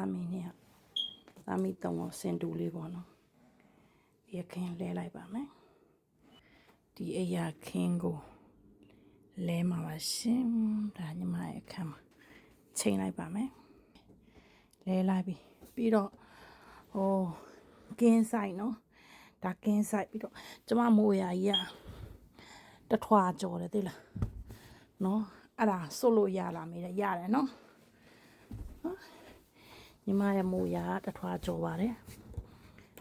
အမေနဲ့သမီးတုံးစင်တူလေးပေါ့နော်ဒီအခင်းလဲလိုက်ပါမယ်ဒီအရာခင်းကိုလဲမှာပါရှင်ဒါညီမရဲ့အခန်းမှာချိန်လိုက်ပါမယ်လဲလိုက်ပြီးတော့ကင်းဆိုင်နော်ဒါကင်းဆိုင်ပြီးတော့ကျမမိုးရာကြီးကတထွာကြော်တယ်သိလားနော်အဲ့ဒါဆွလို့ရလာမေးတယ်ရတယ်နော်ညီမရဲ့မိုးရာတထွာကြော်ပါတယ်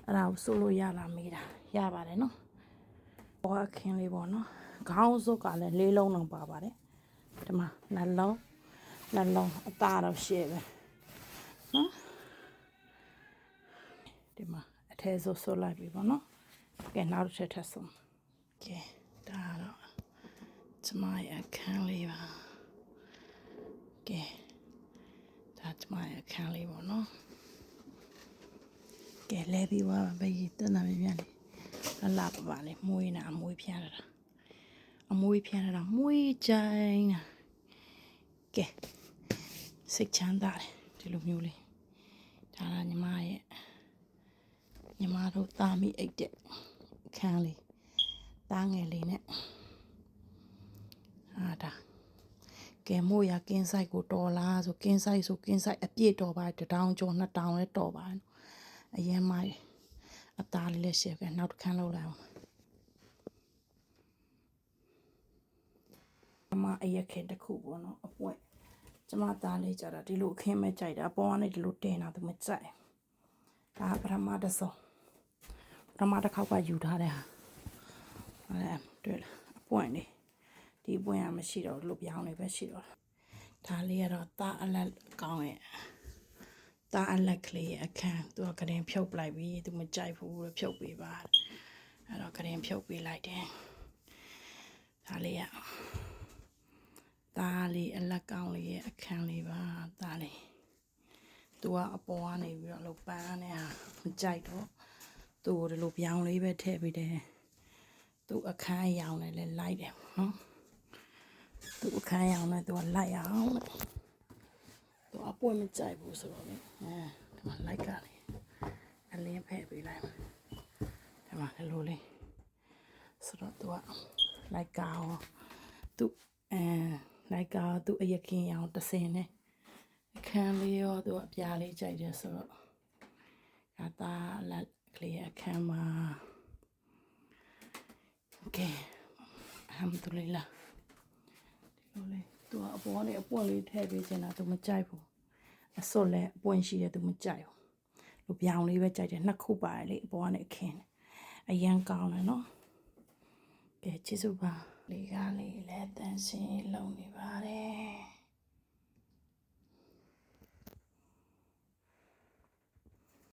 အဲ့ဒါကိုဆွလို့ရလာမေးတာရပါတယ်နော်ဘောအခင်းလေးပေါ့နော်ခေါင်းစုပ်ကလည်းလေးလုံးတော့ပါပါတယ်ဒီမှာနှလုံးအသားတော့ရှေ့ပဲနော်ဒီမှာအထဲဆွလိုက်ပြီပေါ့နော်ကဲနောက်တစ်ထပ်ဆုံးကဲဒါတော့ကျမရဲ့အခန်းလေးပါကဲဒါကျမရဲ့အခန်းလေးပေါ့နော်ကဲလဲပြီးသွားပါပြီတနာမြပြန်လေလာပါလေမွေးနာမွေးဖြန်းတာအမွေးဖြန်းတာမွေးကြိုင်းတာကဲစိတ်ချမ်းသာတယ်ဒီလိုမျိုးလေးဒါကညီမတို့သားမိအိတ်တဲ့အခန်းလေးသားငယ်လေးနဲ့ဒါကဲမို့ရကင်းဆိုင်ကိုတော်လားဆိုကင်းဆိုင်အပြည့်တော်ပါ1000ကျော်2000လဲတော်ပါအရင်မှအသားလေးလည်းရှယ်ကဲနောက်တစ်ခန်းလောက်လိုက်အောင်အမအရက်ခဲတစ်ခုပေါ့နော်အပွင့်ကျမသားလေးကြတာဒီလိုအခင်းမဲ့ကြိုက်တာအပေါ်ကနေဒီလိုတင်တာသူမကြိုက်ဒါပထမတစ်ခေါက်ကယူထားတဲ့ဟာအဲ့တွေ့လားအပွင့်နေဒီပွင့်ကမရှိတော့လို့ပြောင်းနေပဲရှိတော့ဒါလေးကတော့သားအလက်ကောင်းရဲ့သားအလက်ကလေးအခန်းသူကကရင်ဖြုတ်ပလိုက်ပြီသူမကြိုက်ဘူးဖြုတ်ပေးပါအဲ့တော့ကရင်ဖြုတ်ပေးလိုက်တယ်ဒါလေးကသားလေးအလက်ကောင်းလေးရဲ့အခန်းလေးပါသားလေးသူကအပေါ်ကနေပြီးတော့လို့ပန်းနေတာမကြိုက်တော့သူ့ကိုဒီလိုပြောင်းလေးပဲထည့်ပေးတယ်သူအခန်းရောင်နဲ့လည်းလိုက်တယ်နော်သူအခန်းရောင်နဲ့သူကလိုက်အောင်သူအပွင့်မကြိုက်ဘူးဆိုတော့လေဒီမှာလိုက်ကလေအလင်းဖဲ့ပေးလိုက်ဒီမှာလိုလေးဆိုတော့သူကလိုက်ကောင်းသူလိုက်ကောင်းသူအရင်ကင်းအောင်တစင်နဲ့အခန်းလေးရောသူအပြားလေးကြိုက်တယ်ဆိုတော့ဒါသားလက်ကလေးအခန်းမှာโอเคalhamdulillahဒီလိုလေးသူကအပေါ်ကနေအပွင့်လေးထည့်ပေးချင်တာသူမကြိုက်ဘူးအစွတ်လည်းအပွင့်ရှိတယ်သူမကြိုက်ဘူးလူပြောင်လေးပဲကြိုက်တယ်နှစ်ခုပါတယ်လေအပေါ်ကနေအခင်းအရန်ကောင်းတယ်နော်ကဲကျေးဇူးပါလေးကားလေးလည်းတန်ရှင်းလုံးနေပါတယ်